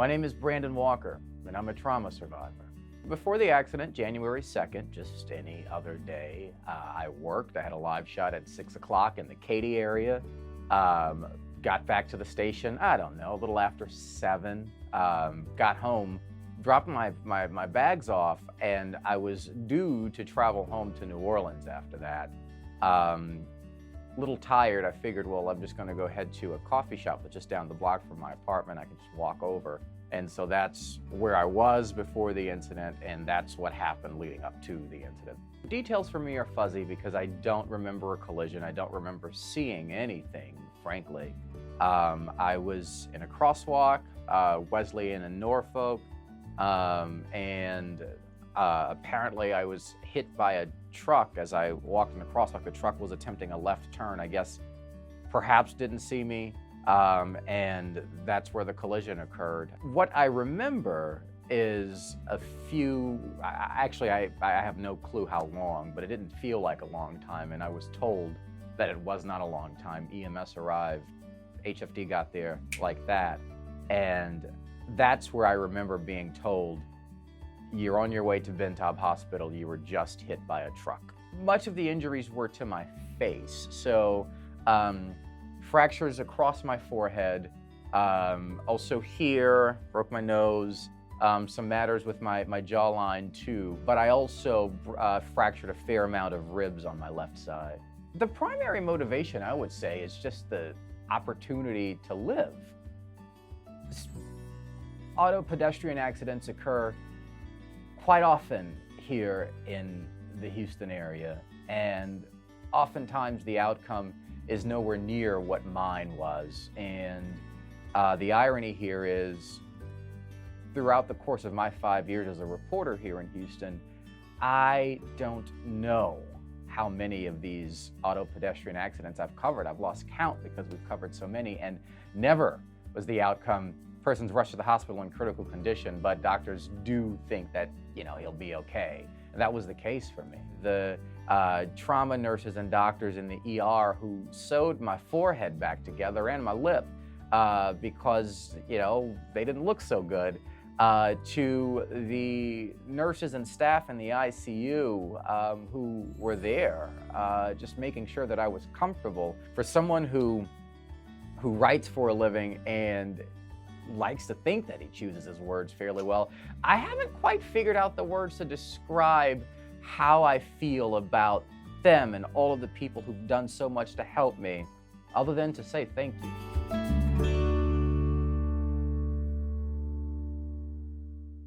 My name is Brandon Walker, and I'm a trauma survivor. Before the accident, January 2nd, just any other day, I worked. I had a live shot at 6 o'clock in the Katy area. Got back to the station, I don't know, a little after 7. Got home, dropped my bags off, and I was due to travel home to New Orleans after that. A little tired, I figured, well, I'm just gonna go head to a coffee shop that's just down the block from my apartment. I can just walk over. And so that's where I was before the incident, and that's what happened leading up to the incident. Details for me are fuzzy because I don't remember a collision. I don't remember seeing anything, frankly. I was in a crosswalk, Wesleyan in Norfolk, and apparently I was hit by a truck as I walked in the crosswalk. The truck was attempting a left turn, I guess, perhaps didn't see me, and that's where the collision occurred. What I remember is a few, actually I have no clue how long, but it didn't feel like a long time, and I was told that it was not a long time. EMS arrived, HFD got there like that, and that's where I remember being told, you're on your way to Ventab Hospital, you were just hit by a truck. Much of the injuries were to my face, so fractures across my forehead, also here, broke my nose, some matters with my jawline too, but I also fractured a fair amount of ribs on my left side. The primary motivation, I would say, is just the opportunity to live. Auto pedestrian accidents occur quite often here in the Houston area, and oftentimes the outcome is nowhere near what mine was. And the irony here is, throughout the course of my 5 years as a reporter here in Houston, I don't know how many of these auto pedestrian accidents I've covered. I've lost count because we've covered so many, and never was the outcome person's rushed to the hospital in critical condition, but doctors do think that, you know, he'll be okay. And that was the case for me. The trauma nurses and doctors in the ER who sewed my forehead back together and my lip because, you know, they didn't look so good, to the nurses and staff in the ICU who were there, just making sure that I was comfortable. For someone who writes for a living and likes to think that he chooses his words fairly well, I haven't quite figured out the words to describe how I feel about them and all of the people who've done so much to help me, other than to say thank you.